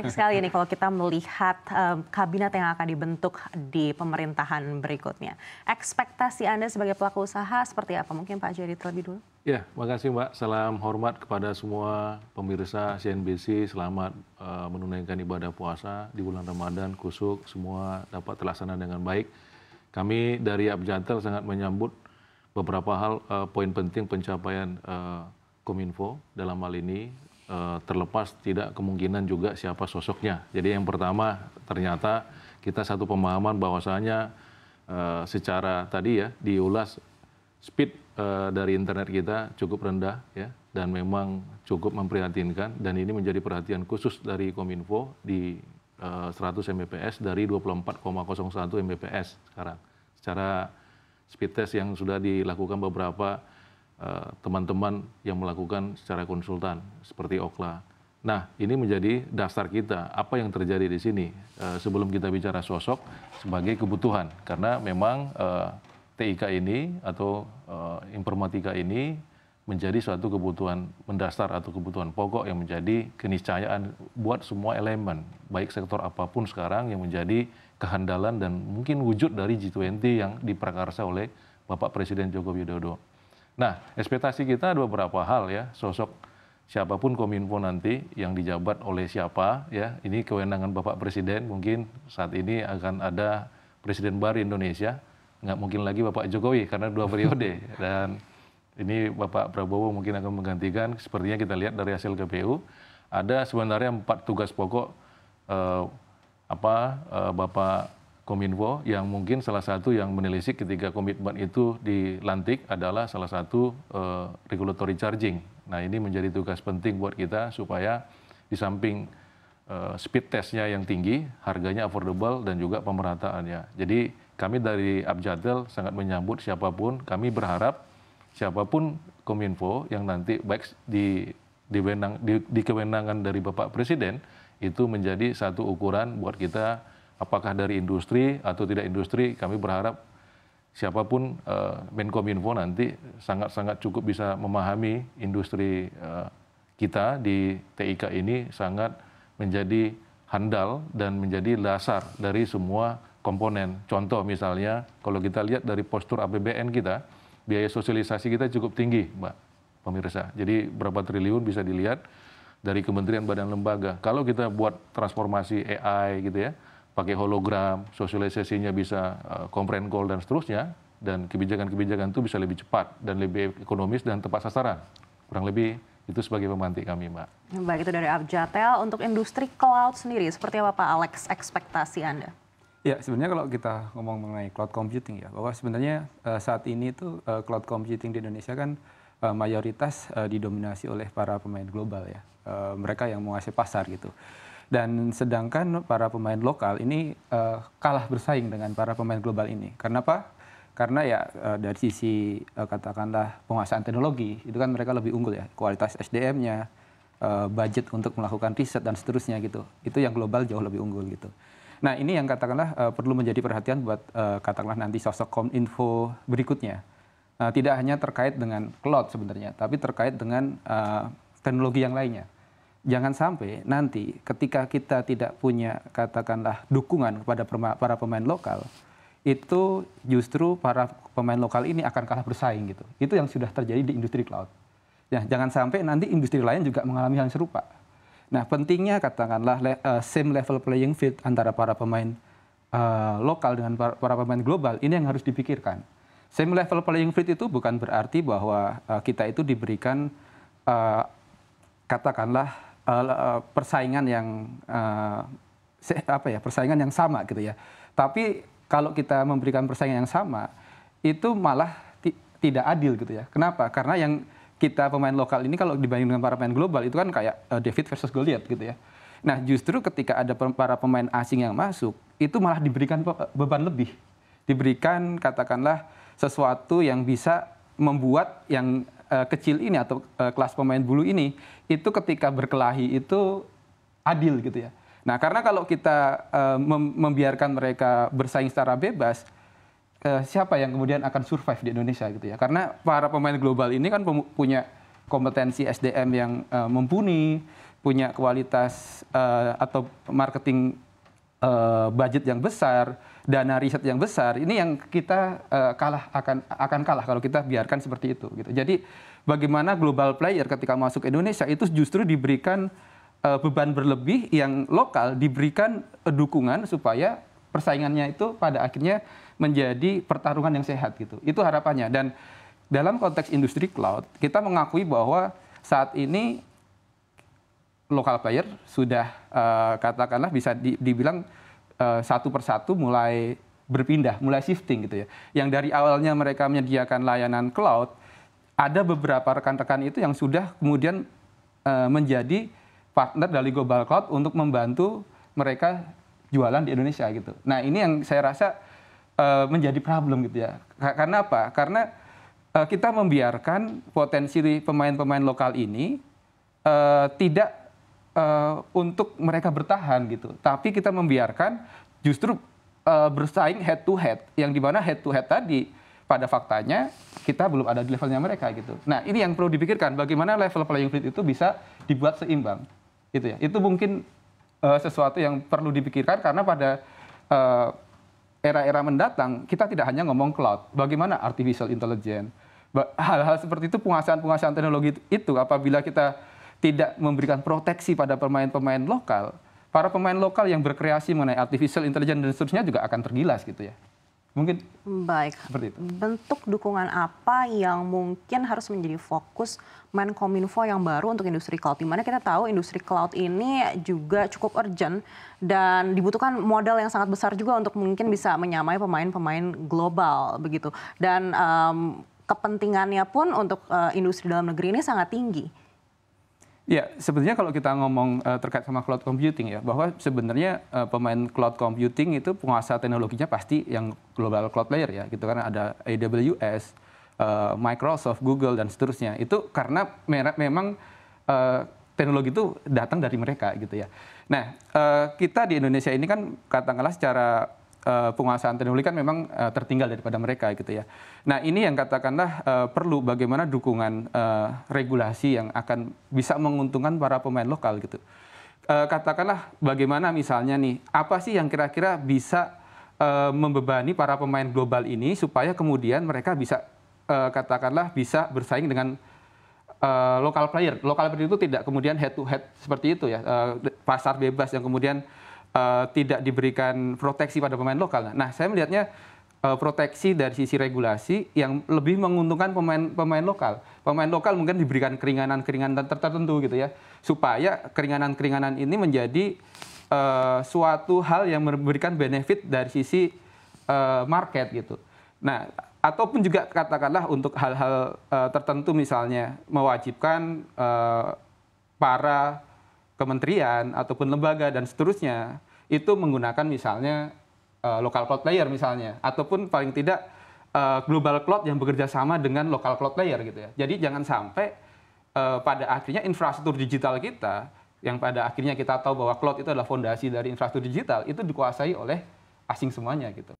Menarik sekali nih kalau kita melihat kabinet yang akan dibentuk di pemerintahan berikutnya. Ekspektasi Anda sebagai pelaku usaha seperti apa? Mungkin Pak Jadi terlebih dulu. Ya, makasih Mbak. Salam hormat kepada semua pemirsa CNBC. Selamat menunaikan ibadah puasa di bulan Ramadan, kusuk, semua dapat terlaksana dengan baik. Kami dari Abjatel sangat menyambut beberapa hal poin penting pencapaian Kominfo dalam hal ini, terlepas tidak kemungkinan juga siapa sosoknya. Jadi yang pertama, ternyata kita satu pemahaman bahwasanya secara tadi ya diulas speed dari internet kita cukup rendah ya, dan memang cukup memprihatinkan, dan ini menjadi perhatian khusus dari Kominfo di 100 Mbps dari 24,01 Mbps sekarang. Secara speed test yang sudah dilakukan beberapa teman-teman yang melakukan secara konsultan seperti Ookla. Nah, ini menjadi dasar kita apa yang terjadi di sini sebelum kita bicara sosok sebagai kebutuhan, karena memang TIK ini atau informatika ini menjadi suatu kebutuhan mendasar atau kebutuhan pokok yang menjadi keniscayaan buat semua elemen, baik sektor apapun sekarang yang menjadi kehandalan dan mungkin wujud dari G20 yang diprakarsa oleh Bapak Presiden Joko Widodo. Nah, ekspektasi kita ada beberapa hal ya, sosok siapapun Kominfo nanti yang dijabat oleh siapa ya, ini kewenangan Bapak Presiden, mungkin saat ini akan ada Presiden baru Indonesia, nggak mungkin lagi Bapak Jokowi karena 2 periode, dan ini Bapak Prabowo mungkin akan menggantikan. Sepertinya kita lihat dari hasil KPU ada sebenarnya 4 tugas pokok Bapak Kominfo yang mungkin salah satu yang menelisik ketika komitmen itu dilantik adalah salah satu regulatory charging. Nah, ini menjadi tugas penting buat kita supaya di samping speed testnya yang tinggi, harganya affordable dan juga pemerataannya. Jadi kami dari Abjatel sangat menyambut siapapun. Kami berharap siapapun Kominfo yang nanti baik di kewenangan dari Bapak Presiden itu menjadi satu ukuran buat kita, apakah dari industri atau tidak industri. Kami berharap siapapun Menkominfo nanti sangat-sangat cukup bisa memahami industri kita di TIK ini, sangat menjadi handal dan menjadi dasar dari semua komponen. Contoh misalnya, kalau kita lihat dari postur APBN kita, biaya sosialisasi kita cukup tinggi, Mbak pemirsa. Jadi berapa triliun bisa dilihat dari kementerian badan lembaga. Kalau kita buat transformasi AI gitu ya, pakai hologram, sosialisasinya bisa conference call dan seterusnya, dan kebijakan-kebijakan itu bisa lebih cepat dan lebih ekonomis dan tepat sasaran. Kurang lebih itu sebagai pemantik kami, Mbak. Baik, itu dari Abjatel. Untuk industri cloud sendiri, seperti apa Pak Alex ekspektasi Anda? Ya, sebenarnya kalau kita ngomong mengenai cloud computing ya, bahwa sebenarnya saat ini tuh cloud computing di Indonesia kan mayoritas didominasi oleh para pemain global ya. Mereka yang menguasai pasar gitu. Dan sedangkan para pemain lokal ini kalah bersaing dengan para pemain global ini. Karena apa? Karena ya dari sisi katakanlah penguasaan teknologi, itu kan mereka lebih unggul ya. Kualitas SDM-nya, budget untuk melakukan riset dan seterusnya gitu. Itu yang global jauh lebih unggul gitu. Nah, ini yang katakanlah perlu menjadi perhatian buat katakanlah nanti sosok Kominfo berikutnya. Tidak hanya terkait dengan cloud sebenarnya, tapi terkait dengan teknologi yang lainnya. Jangan sampai nanti ketika kita tidak punya katakanlah dukungan kepada para pemain lokal, itu justru para pemain lokal ini akan kalah bersaing gitu. Itu yang sudah terjadi di industri cloud. Ya, jangan sampai nanti industri lain juga mengalami hal yang serupa. Nah, pentingnya katakanlah same level playing field antara para pemain lokal dengan para pemain global, ini yang harus dipikirkan. Same level playing field itu bukan berarti bahwa kita itu diberikan katakanlah persaingan yang persaingan yang sama gitu ya. Tapi kalau kita memberikan persaingan yang sama, itu malah tidak adil gitu ya. Kenapa? Karena yang kita pemain lokal ini kalau dibanding dengan para pemain global itu kan kayak David versus Goliath gitu ya. Nah, justru ketika ada para pemain asing yang masuk, itu malah diberikan beban lebih. Diberikan katakanlah sesuatu yang bisa membuat yang kecil ini atau kelas pemain bulu ini itu ketika berkelahi itu adil gitu ya. Nah, karena kalau kita membiarkan mereka bersaing secara bebas, siapa yang kemudian akan survive di Indonesia gitu ya. Karena para pemain global ini kan punya kompetensi SDM yang mumpuni, punya kualitas atau marketing budget yang besar, dana riset yang besar, ini yang kita akan kalah kalau kita biarkan seperti itu gitu. Jadi bagaimana global player ketika masuk ke Indonesia itu justru diberikan beban berlebih yang lokal diberikan dukungan supaya persaingannya itu pada akhirnya menjadi pertarungan yang sehat gitu. Itu harapannya. Dan dalam konteks industri cloud, kita mengakui bahwa saat ini local player sudah katakanlah bisa dibilang satu persatu mulai berpindah, mulai shifting gitu ya. Yang dari awalnya mereka menyediakan layanan cloud, ada beberapa rekan-rekan itu yang sudah kemudian menjadi partner dari global cloud untuk membantu mereka jualan di Indonesia gitu. Nah ini yang saya rasa menjadi problem gitu ya. Karena apa? Karena kita membiarkan potensi pemain-pemain lokal ini tidak untuk mereka bertahan gitu. Tapi kita membiarkan justru bersaing head to head. Yang dimana head to head tadi pada faktanya kita belum ada di levelnya mereka gitu. Nah ini yang perlu dipikirkan. Bagaimana level playing field itu bisa dibuat seimbang. Gitu ya. Itu mungkin sesuatu yang perlu dipikirkan karena pada era-era mendatang kita tidak hanya ngomong cloud, bagaimana artificial intelligence, hal-hal seperti itu penguasaan teknologi itu apabila kita tidak memberikan proteksi pada pemain-pemain lokal, para pemain lokal yang berkreasi mengenai artificial intelligence dan seterusnya juga akan tergilas gitu ya. Mungkin baik. Seperti itu. Bentuk dukungan apa yang mungkin harus menjadi fokus Menkominfo yang baru untuk industri cloud? Dimana kita tahu industri cloud ini juga cukup urgent dan dibutuhkan modal yang sangat besar juga untuk mungkin bisa menyamai pemain-pemain global begitu. Dan kepentingannya pun untuk industri dalam negeri ini sangat tinggi. Ya, sebenarnya kalau kita ngomong terkait sama cloud computing ya, bahwa sebenarnya pemain cloud computing itu penguasa teknologinya pasti yang global cloud player ya, gitu kan ada AWS, Microsoft, Google dan seterusnya. Itu karena memang teknologi itu datang dari mereka gitu ya. Nah, kita di Indonesia ini kan katakanlah secara penguasaan teknologi kan memang tertinggal daripada mereka gitu ya. Nah ini yang katakanlah perlu bagaimana dukungan regulasi yang akan bisa menguntungkan para pemain lokal gitu. Katakanlah bagaimana misalnya nih, apa sih yang kira-kira bisa membebani para pemain global ini supaya kemudian mereka bisa katakanlah bisa bersaing dengan local player. Local player itu tidak kemudian head to head seperti itu ya, pasar bebas yang kemudian tidak diberikan proteksi pada pemain lokal. Nah, saya melihatnya proteksi dari sisi regulasi yang lebih menguntungkan pemain lokal. Pemain lokal mungkin diberikan keringanan-keringanan tertentu gitu ya, supaya keringanan-keringanan ini menjadi suatu hal yang memberikan benefit dari sisi market gitu. Nah, ataupun juga katakanlah untuk hal-hal tertentu misalnya mewajibkan para kementerian ataupun lembaga dan seterusnya itu menggunakan misalnya local cloud player misalnya, ataupun paling tidak global cloud yang bekerja sama dengan local cloud player gitu ya. Jadi jangan sampai pada akhirnya infrastruktur digital kita yang pada akhirnya kita tahu bahwa cloud itu adalah fondasi dari infrastruktur digital itu dikuasai oleh asing semuanya gitu.